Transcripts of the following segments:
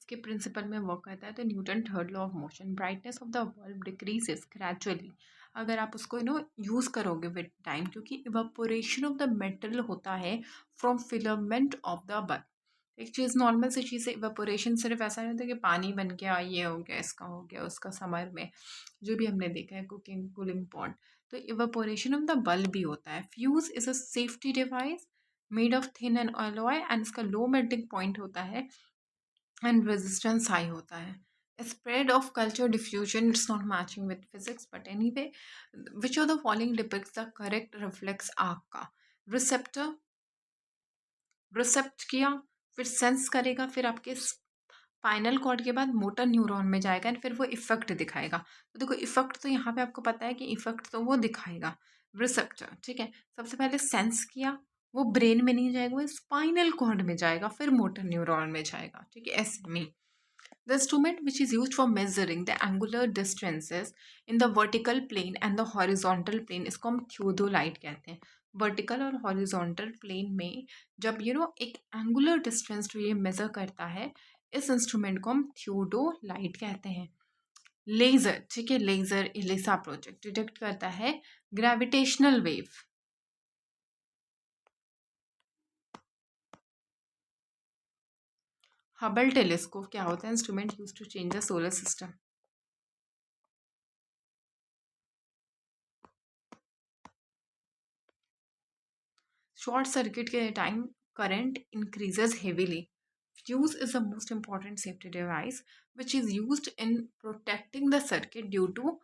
के प्रिंसिपल में वर्क करता है। तो Newton third law of motion, brightness of the bulb decreases gradually. अगर आप उसको यूज़ करोगे विद टाइम, क्योंकि इवापोरेशन ऑफ द मेटल होता है from filament of the bulb. एक चीज़ नॉर्मल सी चीज़ है, इवापोरेशन सिर्फ ऐसा नहीं होता कि पानी बन गया, ये हो गया, इसका हो गया, उसका, समर में जो भी हमने देखा है कुकिंग कूलिंग पॉट। तो इवापोरेशन ऑफ द बल्ब भी होता है। Fuse is a safety device made of thin and alloy, and इसका लो मेल्टिंग पॉइंट होता है एंड रेजिस्टेंस हाई होता है। Spread of culture diffusion, it's not matching with physics, but anyway, which of the following depicts the correct reflex arc का? Receptor रिसेप्ट किया, फिर sense करेगा, फिर आपके स्पाइनल कॉर्ड के बाद मोटर न्यूरॉन में जाएगा एंड फिर वो इफेक्ट दिखाएगा। तो देखो इफेक्ट तो यहाँ पे आपको पता है कि इफेक्ट तो वो दिखाएगा रिसेप्टर, ठीक है। सबसे पहले सेंस किया, वो ब्रेन में नहीं जाएगा, वो स्पाइनल कॉर्ड में जाएगा, फिर मोटर न्यूरॉन में जाएगा, ठीक है, ऐसे में। The instrument which is used for measuring the angular distances in the vertical plane and the horizontal plane इसको हम थियोडोलाइट कहते हैं। वर्टिकल और हॉरिजॉन्टल प्लेन में जब एक एंगुलर डिस्टेंस जो ये मेजर करता है, इस इंस्ट्रूमेंट को हम थियोडोलाइट कहते हैं। लेजर, ठीक है, लेजर इलिसा प्रोजेक्ट डिटेक्ट करता है ग्रेविटेशनल वेव। हबल टेलीस्कोप क्या होता है? Instrument use to change the solar system. Short circuit के time current increases heavily. Fuse is the most important safety device which is used in protecting the circuit due to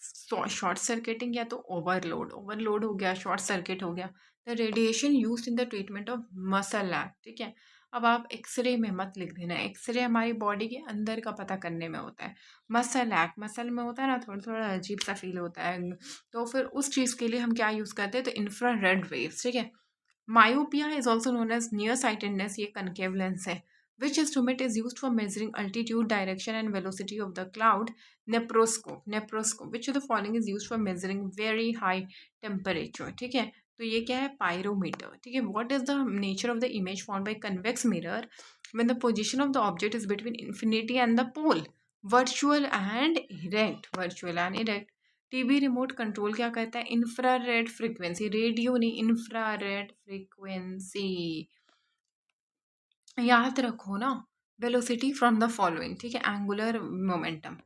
short circuiting या तो overload हो गया, short circuit हो गया। The radiation use in the treatment of muscle lag, ठीक है। अब आप एक्सरे में मत लिख देना, एक्सरे हमारी बॉडी के अंदर का पता करने में होता है। मसल लैग, मसल में होता है ना, थोड़ा थोड़ा अजीब सा फील होता है, तो फिर उस चीज़ के लिए हम क्या यूज़ करते हैं? तो इंफ्रारेड वेव्स, ठीक है। Myopia is also known as near sightedness, ये कनकेव लेंस है। Which instrument is use for measuring altitude, direction and velocity of the cloud? Nephoscope. Which of the following is use for measuring very high temperature, ठीक है। तो ये क्या है? Pyrometer, ठीक है। What is the nature of the image found by convex mirror when the position of the object is between infinity and the pole? Virtual and erect. TV remote control क्या कहता है? इंफ्रारेड फ्रीक्वेंसी, रेडियो नहीं, infrared frequency. याद रखो ना, velocity from the following, ठीक है, angular momentum.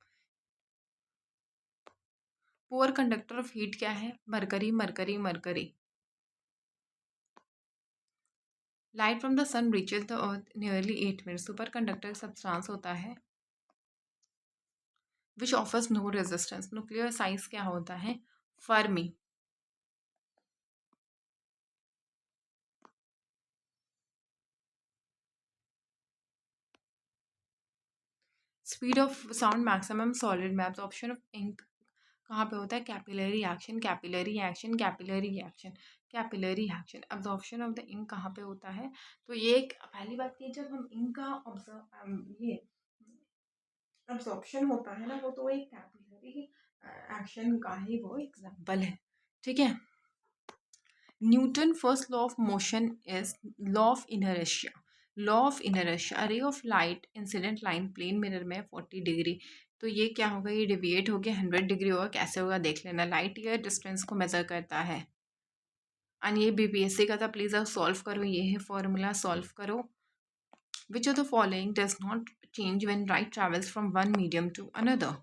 Poor conductor of heat क्या है? Mercury, mercury, mercury. Light from the sun reaches the earth nearly 8 minute. Super conductor substance होता है which offers no resistance. Nuclear size क्या होता है? Fermi. Speed of sound maximum solid में absorption of ink कहाँ पे होता है? Capillary action, capillary action, capillary action, capillary action. Absorption of the ink कहाँ पे होता है? तो ये एक पहली बात की, जब हम इंक का ये एब्जॉर्प्शन होता है ना, वो तो एक कैपिलरी एक्शन का ही वो एग्जाम्पल है, ठीक है। Newton first law of motion is law of inertia. Law of inertia, ray of light incident line plane mirror में 40 डिग्री, तो ये क्या होगा? ये डिविएट हो गया 100 डिग्री होगा। कैसे होगा देख लेना। लाइट ईयर डिस्टेंस को मेजर करता है, एंड ये बीपीएससी का था, प्लीज आप सॉल्व करो, ये है फॉर्मूला, सॉल्व करो। Which of the following does not change when light travels from one medium to another?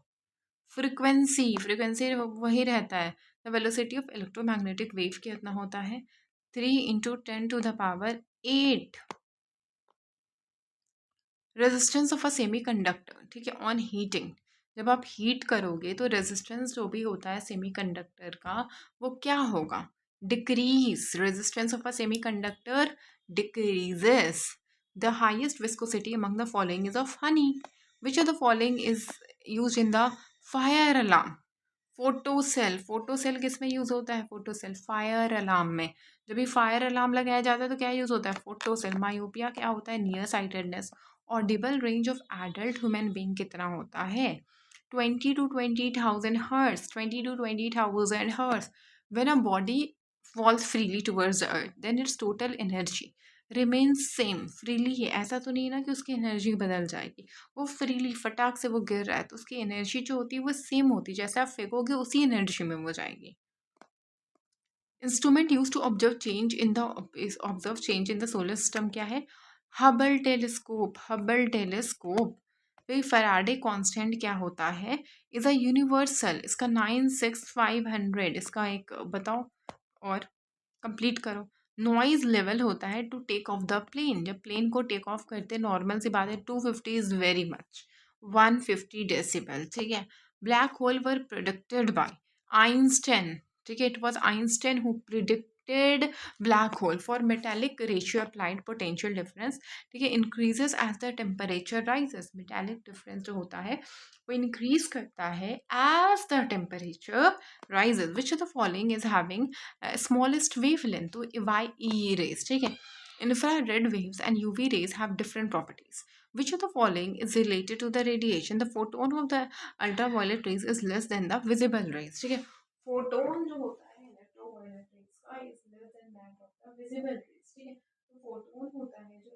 Frequency वही रहता है। The velocity of electromagnetic wave कितना होता है? 3 × 10⁸ रेजिस्टेंस ऑफ अ सेमीकंडक्टर, ठीक है, ऑन हीटिंग। जब आप हीट करोगे तो रेजिस्टेंस जो भी होता है सेमीकंडक्टर का, वो क्या होगा? Decrease. Resistance of a semiconductor decreases. The highest viscosity among the following is of honey. Which of the following is use in the fire alarm? Photocell. Photocell किस में यूज होता है? फोटोसेल फायर अलार्म में। जब भी fire alarm लगाया जाता है तो क्या यूज होता है? फोटोसेल। मायोपिया क्या होता है? Near sightedness. Audible range of adult human being कितना होता है? 20 to 20,000 hertz. 20 to 20,000 hertz. When a body falls freely towards the earth, then its total energy remains same freely है, ऐसा तो नहीं ना कि उसकी एनर्जी बदल जाएगी। वो फ्रीली फटाक से वो गिर रहा है तो उसकी एनर्जी जो होती है वो सेम होती है, जैसे आप फेंकोगे उसी एनर्जी में वो जाएगी। Instrument use to observe change in the solar system क्या है? Hubble telescope. Hubble telescope. फिर फैराडे कांस्टेंट क्या होता है? Is a universal. इसका 96500 इसका एक बताओ और कंप्लीट करो। नॉइज लेवल होता है to take off the plane. जब प्लेन को टेक ऑफ करते नॉर्मल सी बात है, 250 इज वेरी मच, 150 डेसिबल, ठीक है। Black hole were predicted by Einstein, ठीक है। It was Einstein who predicted black hole for metallic ratio applied potential difference, ठीक है, increases as the temperature rises. Metallic difference जो होता है वो इंक्रीज करता है as the temperature rises. Which of the following is having smallest wavelength? तो YE rays, ठीक है। Infrared waves and UV rays have different properties. Which of the following is related to the radiation? The photon of the ultraviolet rays is less than the visible rays, ठीक है। Photon जो होता है इलेक्ट्रोवायलेट raise का is less than that of the visible rays, ठीक है। तो photon होता है जो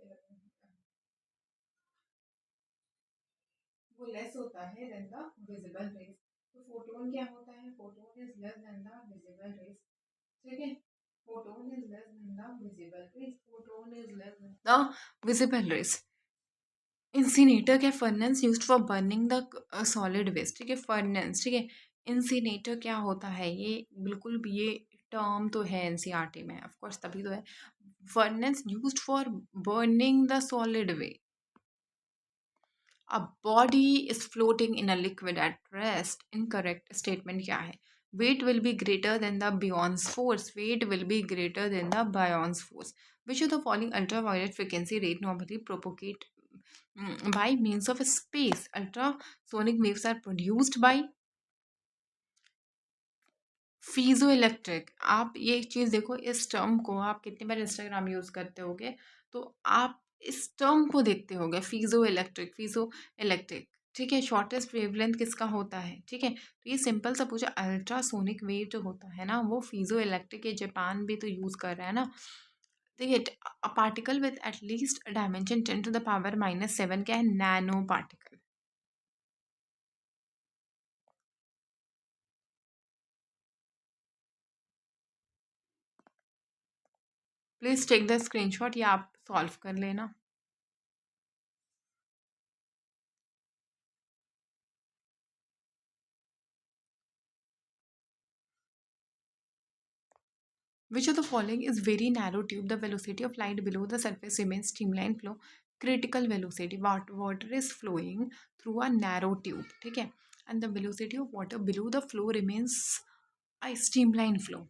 वो लेस होता है देन द विजिबल रेज। तो फोटोन क्या होता है? Photon is less than the visible rays, ठीक है। Photon is less than the visible rays. Photon is less than the visible rays. Incinerator क्या? Furnace used for burning the solid waste, ठीक है। Furnace, ठीक है। इंसिनेटर क्या होता है? ये बिल्कुल भी ये टर्म तो है एनसीईआरटी में, ऑफ कोर्स तभी तो है। Furnace used for burning the solid waste. A body is floating in a liquid at rest. Incorrect statement क्या है? Weight will be greater than the Bion's force. Weight will be greater than the Bion's force. Which of the following ultraviolet frequency rate normally propagate by means of space? Ultrasonic waves are produced by piezo electric. आप ये एक चीज़ देखो, इस term को आप कितनी बार Instagram use करते होगे तो आप इस टर्म को देखते होगे, फीजो इलेक्ट्रिक, फीजो इलेक्ट्रिक, ठीक है। शॉर्टेस्ट वेवलेंथ किसका होता है, ठीक है। तो ये सिंपल सा पूछा। अल्ट्रासोनिक वेव जो होता है ना वो फीजो इलेक्ट्रिक है, जापान भी तो यूज़ कर रहा है ना। ठीक है। A particle with at least dimension 10⁻⁻⁷ क्या है? Nano particle. Please take the screenshot या आप सॉल्व कर लेना। Which of the following is very narrow tube? The velocity of light below the surface remains streamline flow. Critical velocity. Water is flowing through a narrow tube. ठीक है, and the velocity of water below the flow remains a streamline flow.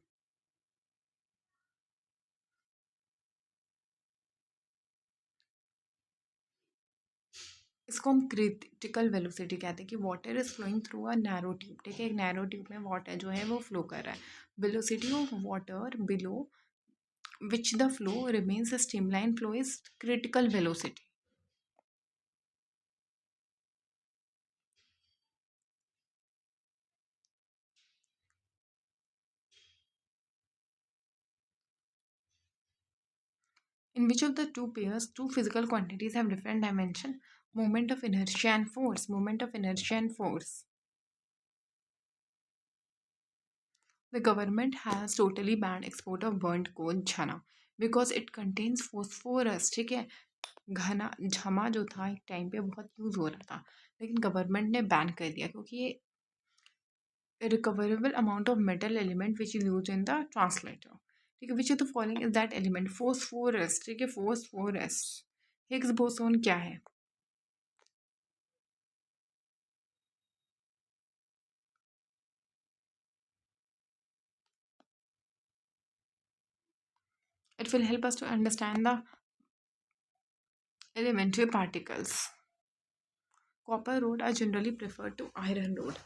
इसको हम critical velocity कहते हैं कि water is flowing through a narrow tube, ठीक है। एक नैरो ट्यूब में वाटर जो है वो फ्लो कर रहा है। Velocity of water below which the flow remains a streamline flow is critical velocity. In which of the two pairs, two physical quantities have different dimension? Moment of inertia and force. Moment of inertia and force. The government has totally banned export of burnt coal छना because it contains phosphorus, ठीक है। घना झमा जो था एक time पे बहुत use हो रहा था, लेकिन गवर्नमेंट ने बैन कर दिया क्योंकि ये recoverable amount of metal element which is used in the translator, ठीक है। which of the following is that element? phosphorus, ठीक है। phosphorus। हिग्स बोसोन क्या है? It will help us to understand the elementary particles. Copper rod are generally preferred to iron rod.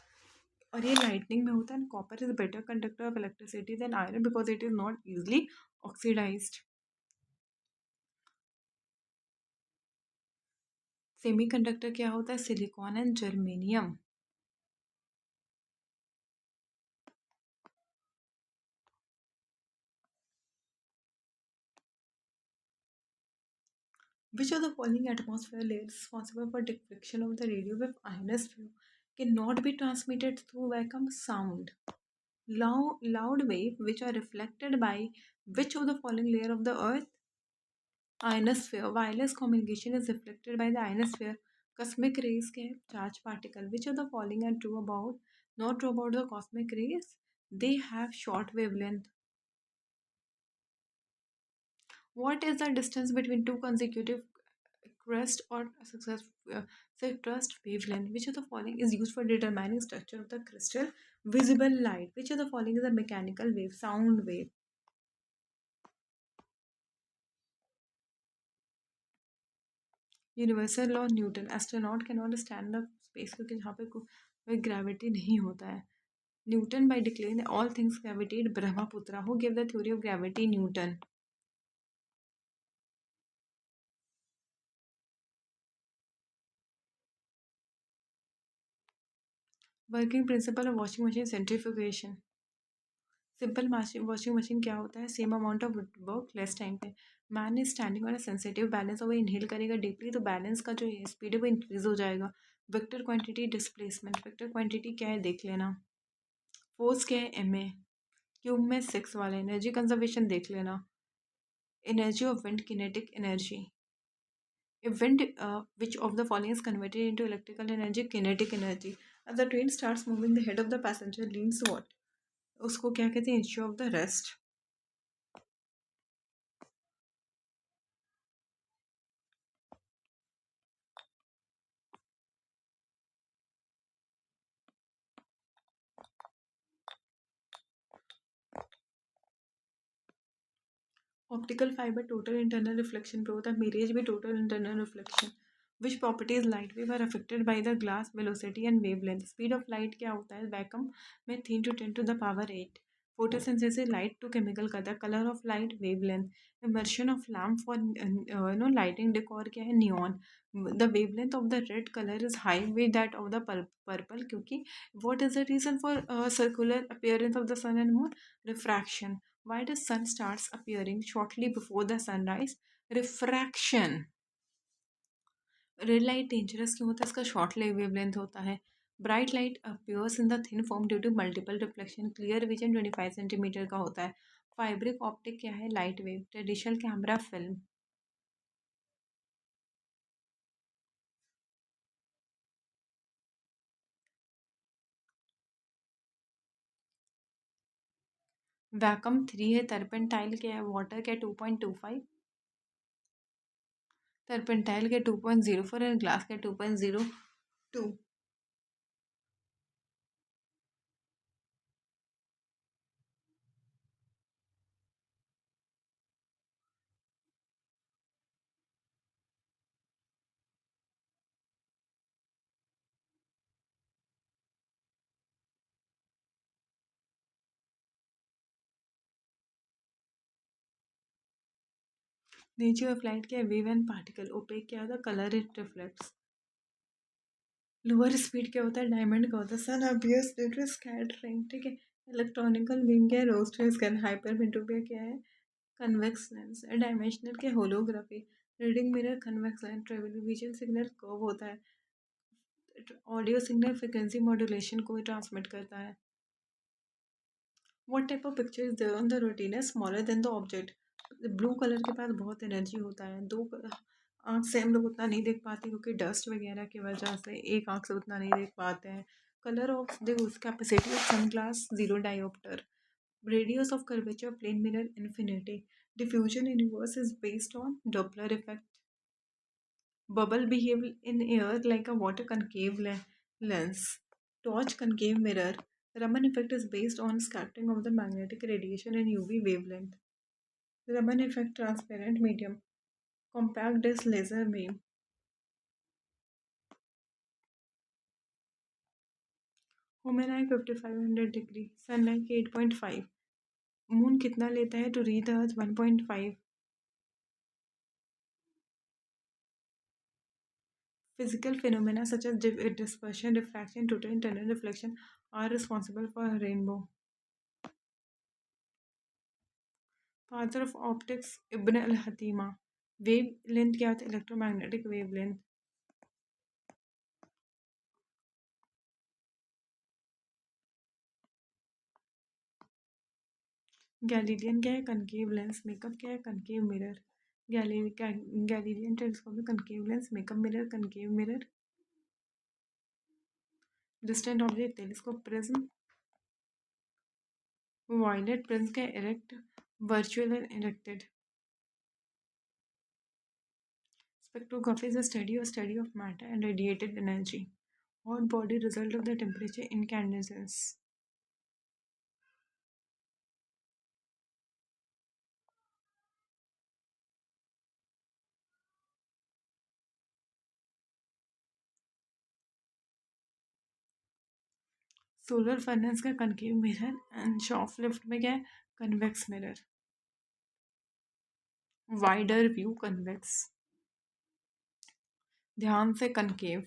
और ये lightning में होता है। Copper is better conductor of electricity than iron because it is not easily oxidised. Semiconductor क्या होता है? Silicon and germanium. Which of the following atmosphere layers is responsible for diffraction of the radio wave ionosphere cannot be transmitted through vacuum? Sound. Loud wave which are reflected by which of the following layer of the earth? Ionosphere. Wireless communication is reflected by the ionosphere. Cosmic rays के charge particle. Which of the following are true about, not true about the cosmic rays? They have short wavelength. What is the distance between two consecutive crest or success crest wavelength? Which of the following is used for determining structure of the crystal? Visible light. Which of the following is a mechanical wave? Sound wave. Universal law Newton. Astronaut can not stand up space क्योंकि जहाँ पे कोई gravity नहीं होता है. Newton by declaring that all things gravitate. Brahmaputra. Who gave the theory of gravity? Newton. Working principle of washing machine. Centrifugation. Simple washing machine क्या होता है? Same amount of work less time पे. Man is standing on a sensitive balance और वो inhale करेगा deeply तो balance का जो स्पीड है वो इंक्रीज हो जाएगा. Vector quantity displacement. Vector quantity क्या है देख लेना. फोर्स क्या है? M A. क्यूब में 6 वाला. एनर्जी कंजर्वेशन देख लेना. Energy of wind kinetic energy. If wind, which of the following is converted into electrical energy? Kinetic energy. As the train starts moving, the head of the passenger leans what? उसको क्या कहते हैं? Issue of the rest. Optical fiber total internal reflection पे होता है. Mirage भी total internal reflection. Which properties light wave are affected by the glass velocity and wavelength? Speed of light क्या होता है? Vacuum में 3 to 10 to the power 8. Photosynthesis light to chemical करता है. Color of light wavelength. Immersion of lamp for lighting decor क्या है? Neon. The wavelength of the red color is high with that of the purple क्योंकि what is the reason for circular appearance of the sun and moon? Refraction. Why does sun starts appearing shortly before the sunrise? Refraction. Red light dangerous क्यों होता है? इसका short wavelength होता है. Bright light appears in the thin form due to multiple reflection. Clear vision 25 centimetre का होता है. Fibre optic क्या है? Light wave. Traditional camera film. Vacuum 3 है. टर्पेंटाइल क्या है? वाटर क्या? 2.25. टर्पेंटाइल के 2.04 है. ग्लास के 2.02. नेचर ऑफ लाइट क्या है? Wave and particle. ओपेक क्या होता है? Colour it reflects. Lower speed क्या होता है? डायमंड का होता है. सन अबियस ड्यू टू स्कैटरिंग. ठीक है. इलेक्ट्रॉनिकल बीम क्या है? रोज टू स्कैन. हाइपरमेट्रोपिया क्या है? Convex lens. डायमेंशनल क्या? Holography. Reading mirror. Convex lens. Television signal curve होता है. ऑडियो सिग्नल फ्रिक्वेंसी मॉड्यूलेशन को ट्रांसमिट करता है. What type of picture is there on the retina smaller than the object? Blue colour के पास बहुत energy होता है. दो आँख से हम लोग उतना नहीं देख पाते क्योंकि डस्ट वगैरह की वजह से एक आँख से उतना नहीं देख पाते हैं. Colour of the capacity of sunglass 0 dioptre. Radius of curvature plane mirror infinity. Diffusion universe is based on Doppler effect. Bubble behave in air like a water concave lens. Torch concave mirror. Raman effect is based on scattering of the magnetic radiation in UV wavelength. Raman effect transparent medium. Compact disc laser beam. Human eye 5500 degree. Sunlight 8.5. Moon कितना लेता है to reach the earth? 1.5. Physical phenomena such as dispersion, diffraction, total internal reflection are responsible for a rainbow. Father of optics Ibn al-Hatima. Wave length क्या होता है? Electromagnetic wave length. Galilean क्या है? Concave lens. Makeup क्या है? Concave mirror. Galilean telescope में concave lens, makeup mirror, concave mirror. Distant object telescope prism. Violet prism क्या है? Erect, virtual and erected. Spectrography is a study of matter and radiated energy. Hot body result of the temperature incandescence. Solar furnace का concave mirror and shop lift में क्या है? Convex mirror. Wider view convex. ध्यान से concave.